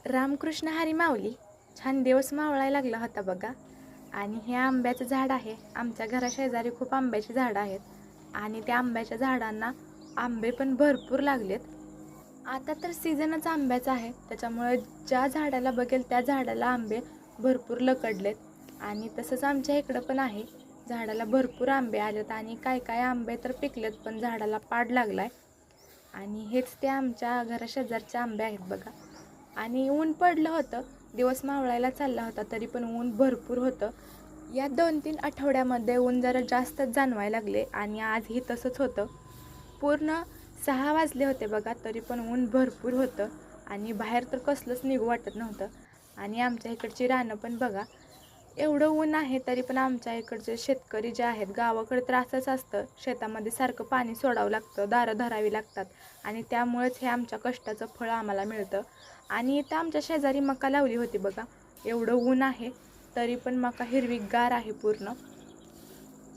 रामकृष्ण हरी माऊली. छान दिवस मावळायला लागला होता बघा. आणि हे आंब्याचं झाड आहे. आमच्या घराशेजारी खूप आंब्याची झाडं आहेत आणि त्या आंब्याच्या झाडांना आंबे पण भरपूर लागलेत. आता तर सीझनच आंब्याचा आहे, त्याच्यामुळे ज्या झाडाला बघेल त्या झाडाला आंबे भरपूर लकडलेत. आणि तसंच आमच्या इकडं पण आहे, झाडाला भरपूर आंबे आलेत आणि काय काय आंबे तर पिकलेत पण झाडाला पाड लागलाय. आणि हेच ते आमच्या घराशेजारचे आंबे आहेत बघा. आणि ऊन पडलं होतं, दिवस मावळायला चालला होता तरी पण ऊन भरपूर होतं. या 2-3 आठवड्यामध्ये ऊन जरा जास्तच जाणवायला लागले आणि आजही तसंच होतं. पूर्ण 6 वाजले होते बघा, तरी पण ऊन भरपूर होतं आणि बाहेर तर कसलंच निघू वाटत नव्हतं. आणि आमच्या इकडची रानं पण बघा, एवढं ऊन आहे तरी पण आमच्या इकडचे शेतकरी जे आहेत, गावाकडे तर असंच असतं, शेतामध्ये सारखं पाणी सोडावं लागतं, दारं धरावी लागतात आणि त्यामुळेच हे आमच्या कष्टाचं फळ आम्हाला मिळतं. आणि इथं आमच्या शेजारी मका लावली होती बघा. एवढं ऊन आहे तरी पण मका हिरवीगार आहे पूर्ण.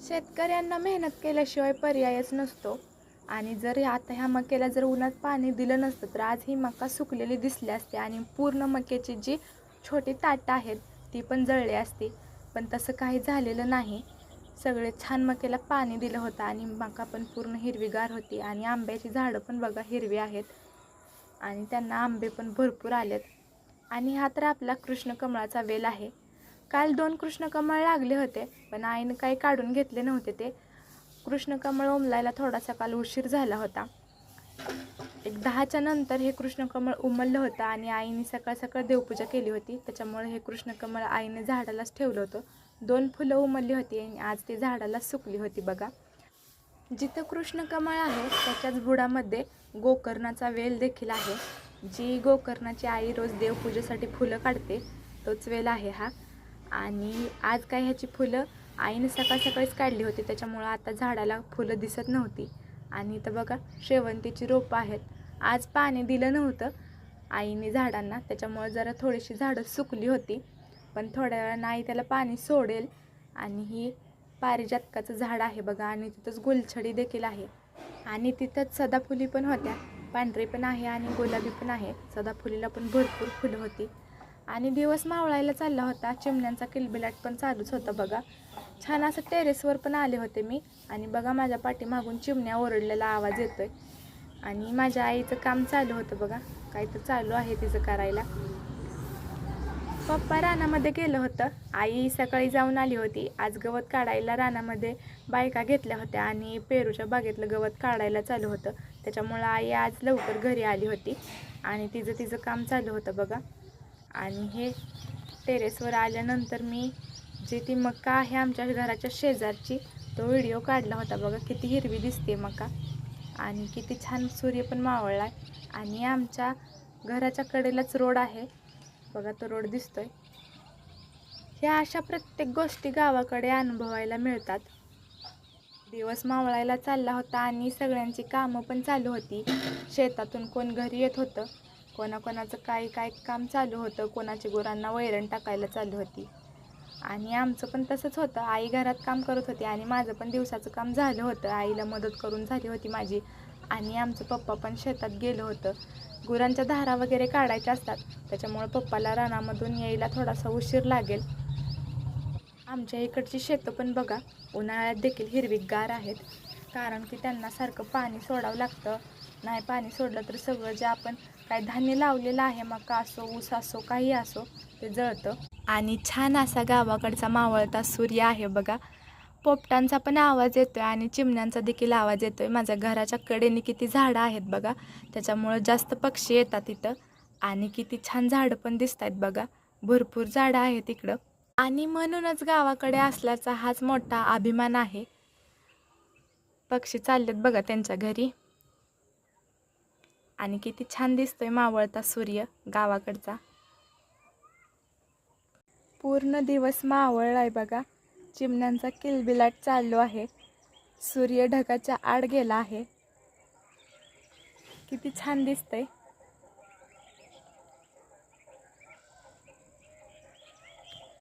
शेतकऱ्यांना मेहनत केल्याशिवाय पर्यायच नसतो. आणि जर आता ह्या मक्याला जर उन्हात पाणी दिलं नसतं तर आज ही मका सुकलेली दिसली असते आणि पूर्ण मक्याची जी छोटी ताटं आहेत ती पण जळली असती. पण तसं काही झालेलं नाही. सगळे छान मक्याला पाणी दिलं होतं आणि मका पण पूर्ण हिरवीगार होती. आणि आंब्याची झाडं पण बघा हिरवी आहेत आणि त्यांना आंबे पण भरपूर आलेत. आणि हा तर आपला कृष्णकमळाचा वेल आहे. काल 2 कृष्णकमळ लागले होते पण आईनं काही काढून घेतले नव्हते. ते कृष्णकमळ उमलायला थोडासा काल उशीर झाला होता. एक 10च्या नंतर हे कृष्णकमळ उमललं होतं आणि आईने सकाळ सकाळ देवपूजा केली होती, त्याच्यामुळे हे कृष्णकमळ आईने झाडालाच ठेवलं होतं. 2 फुलं उमलली होती आणि आज ती झाडाला सुकली होती बघा. जिथं कृष्णकमळ आहे त्याच्याच बुडामध्ये गोकर्णाचा वेल देखील आहे. जी गोकर्णाची आई रोज देवपूजेसाठी फुलं काढते तोच वेल आहे हा. आणि आज काय ह्याची फुलं आईने सकाळ सकाळीच काढली होती, त्याच्यामुळं आता झाडाला फुलं दिसत नव्हती. आणि इथं बघा शेवंतीची रोपं आहेत. आज पाणी दिलं नव्हतं आईने झाडांना, त्याच्यामुळं जरा थोडीशी झाडं सुकली होती. पण थोड्या वेळानं आई त्याला पाणी सोडेल. आणि ही पारिजातकाचं झाड आहे बघा आणि तिथंच गुलछडी देखील आहे. आणि तिथंच सदाफुली पण होत्या, पांढरी पण आहे आणि गुलाबी पण आहे. सदाफुलीला पण भरपूर फुलं होती. आणि दिवस मावळायला चालला होता, चिमण्यांचा किलबिलाट पण चालूच होता बघा. छान असं टेरेसवर पण आले होते मी आणि बघा माझ्या पाठीमागून चिमण्या ओरडलेला आवाज येतोय. आणि माझ्या आईचं काम चालू होतं बघा, काय तर चालू आहे तिचं करायला. पप्पा रानामध्ये गेलं होतं, आई सकाळी जाऊन आली होती. आज गवत काढायला रानामध्ये बायका घेतल्या होत्या आणि पेरूच्या बागेतलं गवत काढायला चालू होतं, त्याच्यामुळं आई आज लवकर घरी आली होती आणि तिचं काम चालू होतं बघा. आणि हे टेरेसवर आल्यानंतर मी जी ती मका आहे आमच्या घराच्या शेजारची तो व्हिडिओ काढला होता बघा. किती हिरवी दिसते मका आणि किती छान सूर्य पण मावळला. आणि आमच्या घराच्या कडेलाच रोड आहे बघा, तो रोड दिसतोय. ह्या अशा प्रत्येक गोष्टी गावाकडे अनुभवायला मिळतात. दिवस मावळायला चालला होता आणि सगळ्यांची कामं पण चालू होती. शेतातून कोण घरी येत होतं, कोणाकोणाचं काय काम चालू होतं, कोणाची गुरांना वैरण टाकायला चालू होती. आणि आमचं पण तसंच होतं, आई घरात काम करत होती आणि माझं पण दिवसाचं काम झालं होतं, आईला मदत करून झाली होती माझी. आणि आमचं पप्पा पण शेतात गेलं होतं, गुरांच्या धारा वगैरे काढायच्या असतात, त्याच्यामुळं पप्पाला रानामधून यायला थोडासा उशीर लागेल. आमच्या इकडची शेतं पण बघा उन्हाळ्यात देखील हिरवीगार आहेत, कारण की त्यांना सारखं पाणी सोडावं लागतं. नाही पाणी सोडलं तर सगळं जे आपण काय धान्य लावलेलं आहे, मका असो, ऊस असो, काही असो, ते जळतं. आणि छान असा गावाकडचा मावळता सूर्य आहे बघा. पोपटांचा पण आवाज येतोय आणि चिमण्यांचा देखील आवाज येतोय. माझ्या घराच्या कडेने किती झाडं आहेत बघा, त्याच्यामुळं जास्त पक्षी येतात इथं. आणि किती छान झाडं पण दिसत आहेत बघा, भरपूर झाडं आहेत इकडं. आणि म्हणूनच गावाकडे असल्याचा हाच मोठा अभिमान आहे. पक्षी चाललेत बघा त्यांच्या घरी. आणि किती छान दिसतोय मावळता सूर्य गावाकडचा. पूर्ण दिवस मावळलाय बघा, चिमण्यांचा किलबिलाट चालू आहे, सूर्य ढगाच्या आड गेला आहे. किती छान दिसतंय.